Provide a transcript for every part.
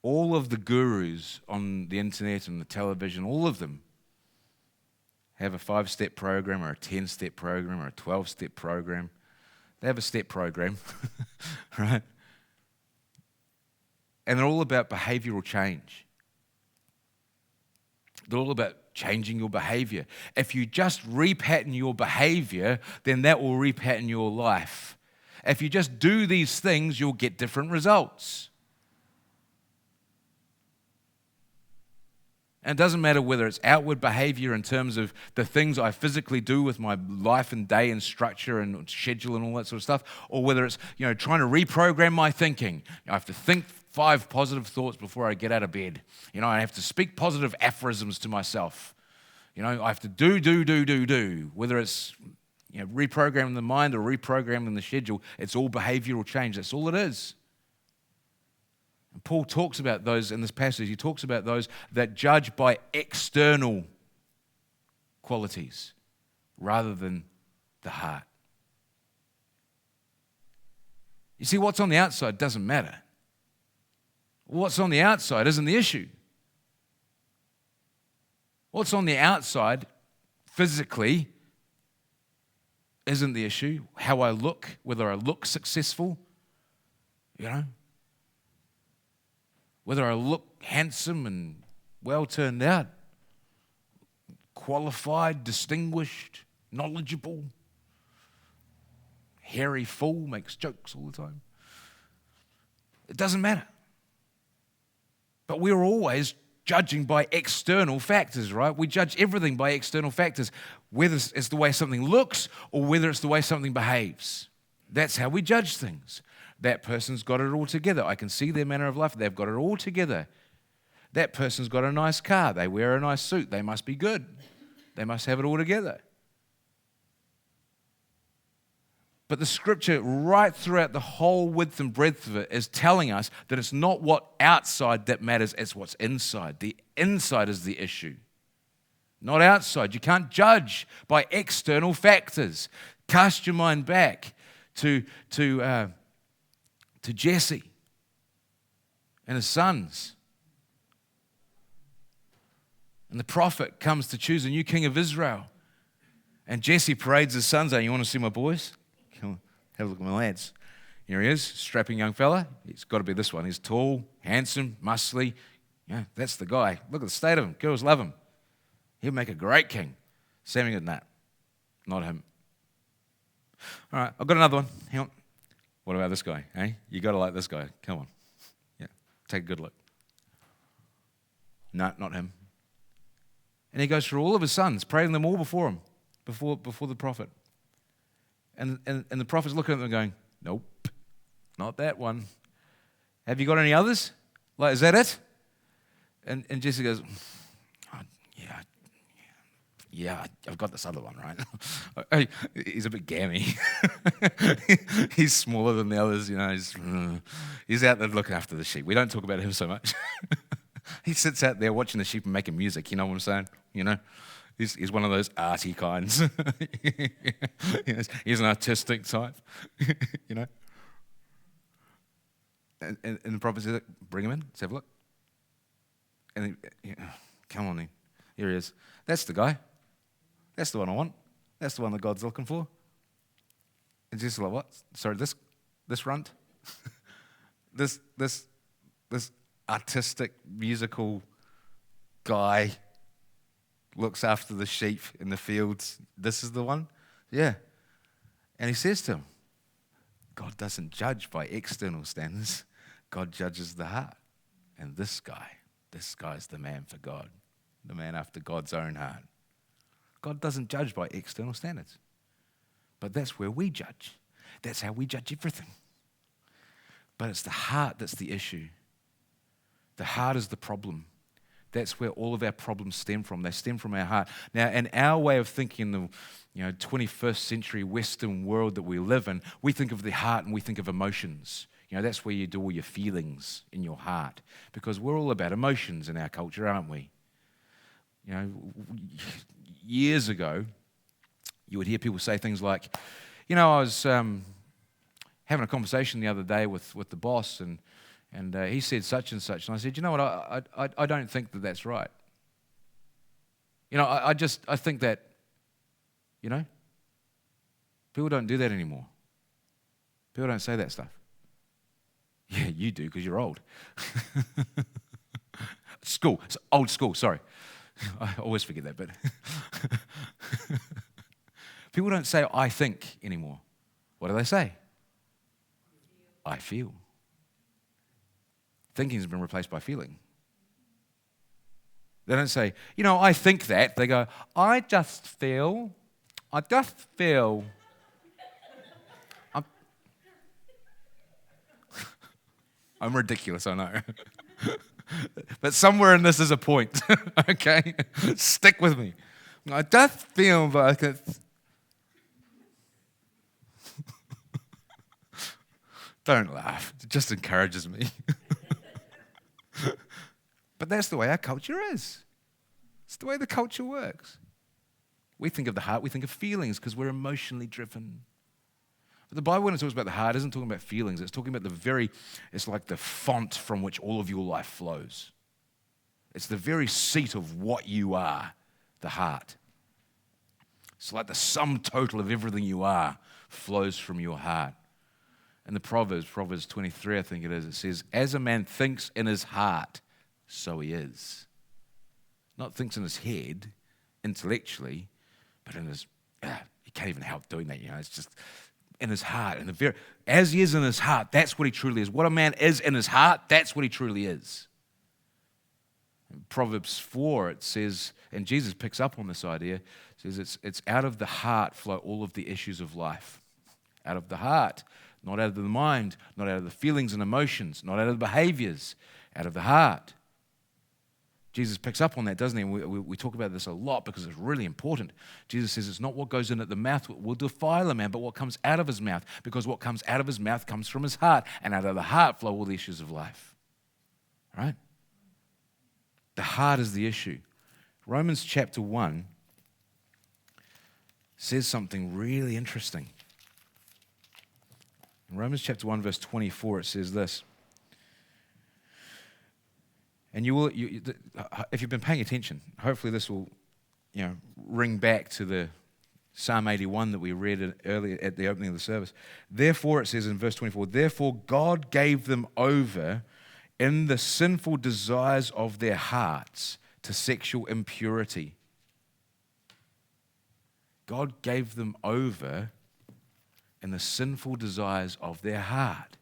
All of the gurus on the internet and the television, all of them have a 5-step program or a 10-step program or a 12-step program. They have a step program, right? And they're all about behavioral change. They're all about changing your behavior. If you just repattern your behavior, then that will repattern your life. If you just do these things, you'll get different results. And it doesn't matter whether it's outward behavior in terms of the things I physically do with my life and day and structure and schedule and all that sort of stuff, or whether it's, trying to reprogram my thinking. I have to think 5 positive thoughts before I get out of bed. I have to speak positive aphorisms to myself. I have to do. Whether it's reprogramming the mind or reprogramming the schedule, it's all behavioral change. That's all it is. And Paul talks about those in this passage. He talks about those that judge by external qualities rather than the heart. You see, what's on the outside doesn't matter. What's on the outside isn't the issue. What's on the outside physically isn't the issue. How I look, whether I look successful, whether I look handsome and well turned out, qualified, distinguished, knowledgeable, hairy fool, makes jokes all the time. It doesn't matter. But we're always judging by external factors, right? We judge everything by external factors, whether it's the way something looks or whether it's the way something behaves. That's how we judge things. That person's got it all together. I can see their manner of life. They've got it all together. That person's got a nice car. They wear a nice suit. They must be good. They must have it all together. But the scripture right throughout the whole width and breadth of it is telling us that it's not what outside that matters, it's what's inside. The inside is the issue, not outside. You can't judge by external factors. Cast your mind back to Jesse and his sons. And the prophet comes to choose a new king of Israel. And Jesse parades his sons out. You want to see my boys? Come on, have a look at my lads. Here he is, strapping young fella. He's got to be this one. He's tall, handsome, muscly. Yeah, that's the guy. Look at the state of him. Girls love him. He'll make a great king. Samuel did that. Not him. All right, I've got another one. Hang on. What about this guy? Eh? You got to like this guy. Come on. Yeah, take a good look. No, not him. And he goes through all of his sons, praying them all before him, before the prophet. And the prophet's looking at them going, nope, not that one. Have you got any others? Like, is that it? And Jesse goes, oh, yeah, I've got this other one, right? He's a bit gammy. He's smaller than the others, He's out there looking after the sheep. We don't talk about him so much. He sits out there watching the sheep and making music, you know what I'm saying? He's one of those arty kinds. He's an artistic type, And the prophet says, bring him in, let's have a look. And come on in. Here he is. That's the guy. That's the one I want. That's the one that God's looking for. And just like, what? Sorry, this runt? this artistic, musical guy looks after the sheep in the fields. This is the one? Yeah. And he says to him, God doesn't judge by external standards. God judges the heart. And this guy's the man for God, the man after God's own heart. God doesn't judge by external standards. But that's where we judge. That's how we judge everything. But it's the heart that's the issue. The heart is the problem. That's where all of our problems stem from. They stem from our heart. Now, in our way of thinking, the 21st century Western world that we live in, we think of the heart and we think of emotions. That's where you do all your feelings in your heart, because we're all about emotions in our culture, aren't we? Years ago, you would hear people say things like, I was having a conversation the other day with the boss, and And he said such and such. And I said, you know what, I don't think that that's right. You know, I think that, you know, people don't do that anymore. People don't say that stuff. Yeah, you do because you're old. School, it's old school, sorry. I always forget that bit. People don't say, I think anymore. What do they say? I feel. Thinking has been replaced by feeling. They don't say, you know, I think that. They go, I just feel. I'm ridiculous, I know. But somewhere in this is a point, okay? Stick with me. I just feel like it's... Don't laugh. It just encourages me. But that's the way our culture is. It's the way the culture works. We think of the heart, we think of feelings because we're emotionally driven. But the Bible, when it talks about the heart, isn't talking about feelings. It's talking about it's like the font from which all of your life flows. It's the very seat of what you are, the heart. It's like the sum total of everything you are flows from your heart. In the Proverbs 23, I think it says, as a man thinks in his heart, so he is. Not thinks in his head, intellectually, but in his, he can't even help doing that, you know, it's just in his heart. And as he is in his heart, that's what he truly is. What a man is in his heart, that's what he truly is. In Proverbs 4, it says, and Jesus picks up on this idea, it says it's out of the heart flow all of the issues of life. Out of the heart, not out of the mind, not out of the feelings and emotions, not out of the behaviors, out of the heart. Jesus picks up on that, doesn't he? We talk about this a lot because it's really important. Jesus says it's not what goes in at the mouth will defile a man, but what comes out of his mouth, because what comes out of his mouth comes from his heart, and out of the heart flow all the issues of life. Right? The heart is the issue. Romans chapter 1 says something really interesting. In Romans chapter 1, verse 24, it says this. And if you've been paying attention, hopefully this will, ring back to the Psalm 81 that we read earlier at the opening of the service. Therefore, it says in verse 24, therefore God gave them over in the sinful desires of their hearts to sexual impurity. God gave them over in the sinful desires of their heart.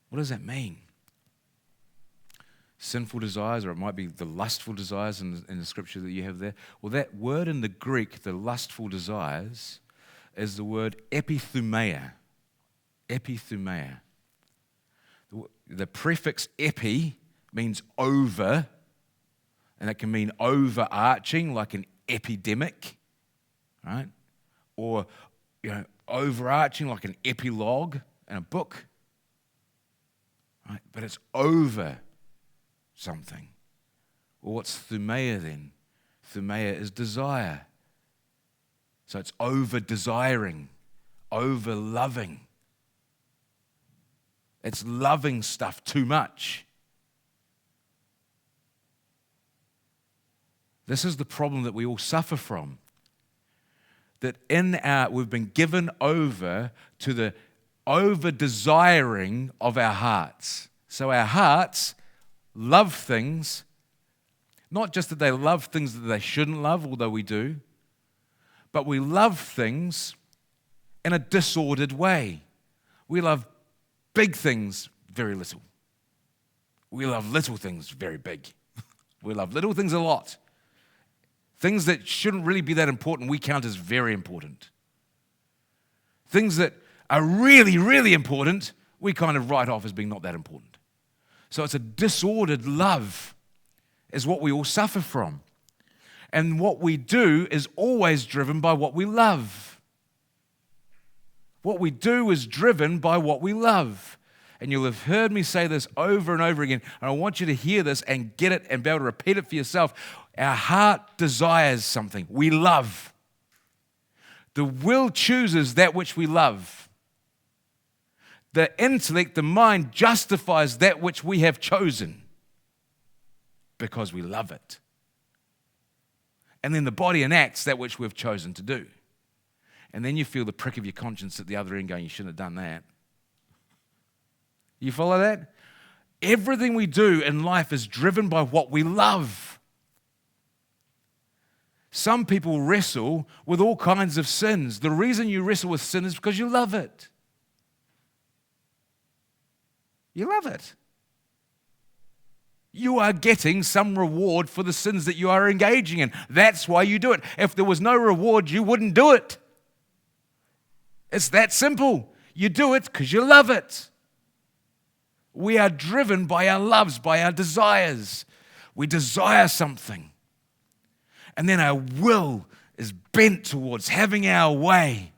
What does that mean? Sinful desires, or it might be the lustful desires in the scripture that you have there. Well, that word in the Greek, the lustful desires, is the word epithumeia. Epithumeia. The prefix epi means over, and it can mean overarching, like an epidemic, right? Or, overarching, like an epilogue in a book. Right? But it's over something. Well, what's thumeia then? Thumeia is desire. So it's over desiring, over loving. It's loving stuff too much. This is the problem that we all suffer from. That we've been given over to the over-desiring of our hearts. So our hearts love things, not just that they love things that they shouldn't love, although we do, but we love things in a disordered way. We love big things very little. We love little things very big. We love little things a lot. Things that shouldn't really be that important, we count as very important. Things that are really, really important, we kind of write off as being not that important. So it's a disordered love is what we all suffer from. And what we do is always driven by what we love. What we do is driven by what we love. And you'll have heard me say this over and over again, and I want you to hear this and get it and be able to repeat it for yourself. Our heart desires something. We love. The will chooses that which we love. The intellect, the mind, justifies that which we have chosen because we love it. And then the body enacts that which we've chosen to do. And then you feel the prick of your conscience at the other end going, you shouldn't have done that. You follow that? Everything we do in life is driven by what we love. Some people wrestle with all kinds of sins. The reason you wrestle with sin is because you love it. You love it. You are getting some reward for the sins that you are engaging in. That's why you do it. If there was no reward, you wouldn't do it. It's that simple. You do it because you love it. We are driven by our loves, by our desires. We desire something. And then our will is bent towards having our way.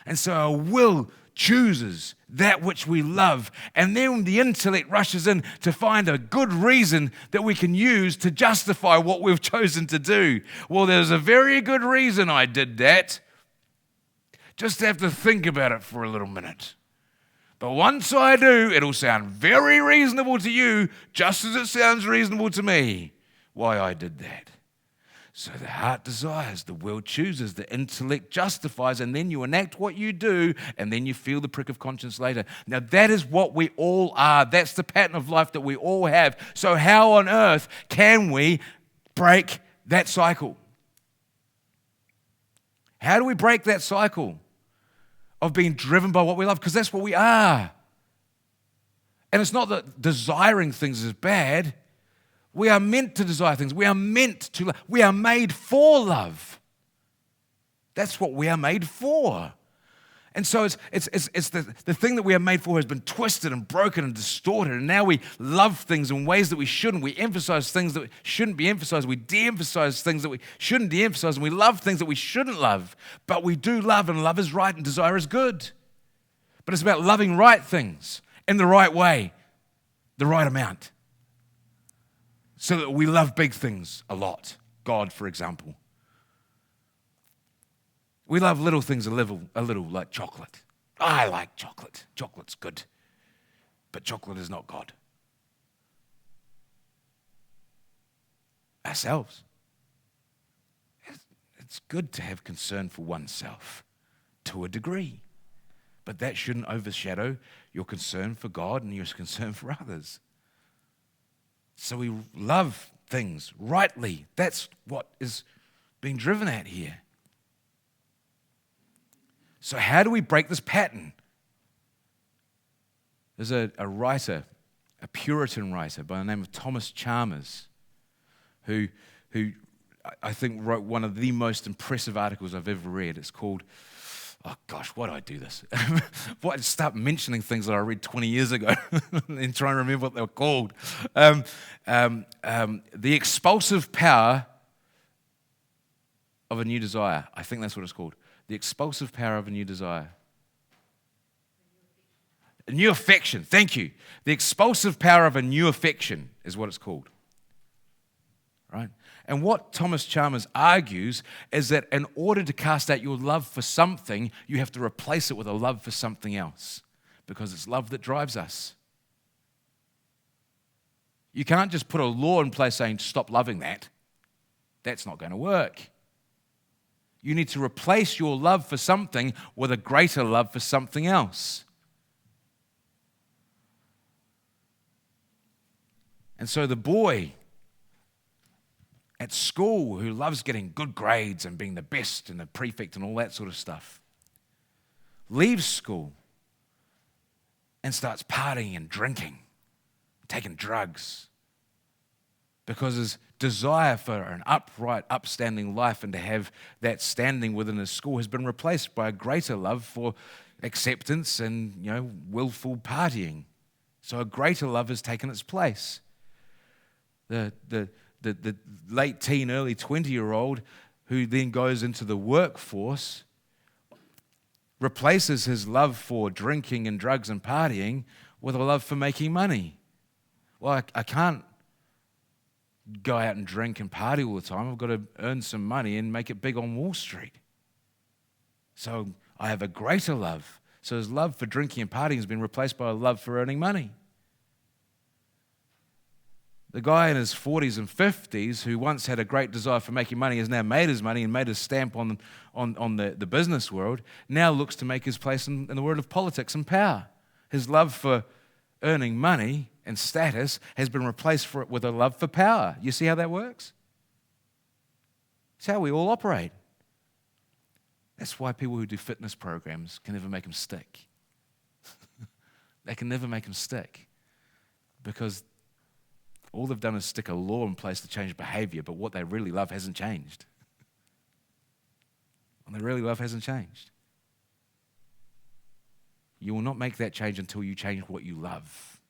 And so our will chooses that which we love. And then the intellect rushes in to find a good reason that we can use to justify what we've chosen to do. Well, there's a very good reason I did that. Just have to think about it for a little minute. But once I do, it'll sound very reasonable to you, just as it sounds reasonable to me, why I did that. So the heart desires, the will chooses, the intellect justifies, and then you enact what you do, and then you feel the prick of conscience later. Now that is what we all are. That's the pattern of life that we all have. So how on earth can we break that cycle? How do we break that cycle of being driven by what we love? Because that's what we are. And it's not that desiring things is bad. We are meant to desire things. We are meant to love. We are made for love. That's what we are made for. And so it's the thing that we are made for has been twisted and broken and distorted. And now we love things in ways that we shouldn't. We emphasize things that shouldn't be emphasized. We de-emphasize things that we shouldn't de-emphasize. And we love things that we shouldn't love. But we do love, and love is right and desire is good. But it's about loving right things in the right way, the right amount. So that we love big things a lot. God, for example. We love little things a little like chocolate. I like chocolate. Chocolate's good. But chocolate is not God. Ourselves. It's good to have concern for oneself to a degree. But that shouldn't overshadow your concern for God and your concern for others. So we love things rightly. That's what is being driven at here. So how do we break this pattern? There's a writer, a Puritan writer by the name of Thomas Chalmers, who I think wrote one of the most impressive articles I've ever read. It's called, oh gosh, why do I do this? Why did I start mentioning things that I read 20 years ago and try and remember what they were called? The Expulsive Power of a New Desire. I think that's what it's called. The expulsive power of a new desire. A new affection, thank you. The expulsive power of a new affection is what it's called. Right? And what Thomas Chalmers argues is that in order to cast out your love for something, you have to replace it with a love for something else. Because it's love that drives us. You can't just put a law in place saying, stop loving that. That's not going to work. You need to replace your love for something with a greater love for something else. And so the boy at school who loves getting good grades and being the best and the prefect and all that sort of stuff leaves school and starts partying and drinking, taking drugs, because his desire for an upright, upstanding life and to have that standing within his school has been replaced by a greater love for acceptance and, willful partying. So a greater love has taken its place. The late teen, early 20-year-old who then goes into the workforce replaces his love for drinking and drugs and partying with a love for making money. Well, I can't go out and drink and party all the time. I've got to earn some money and make it big on Wall Street. So I have a greater love. So his love for drinking and partying has been replaced by a love for earning money. The guy in his 40s and 50s who once had a great desire for making money has now made his money and made his stamp on the business world, now looks to make his place in the world of politics and power. His love for earning money and status has been replaced with a love for power. You see how that works? It's how we all operate. That's why people who do fitness programs can never make them stick. They can never make them stick because all they've done is stick a law in place to change behavior, but what they really love hasn't changed. What they really love hasn't changed. You will not make that change until you change what you love.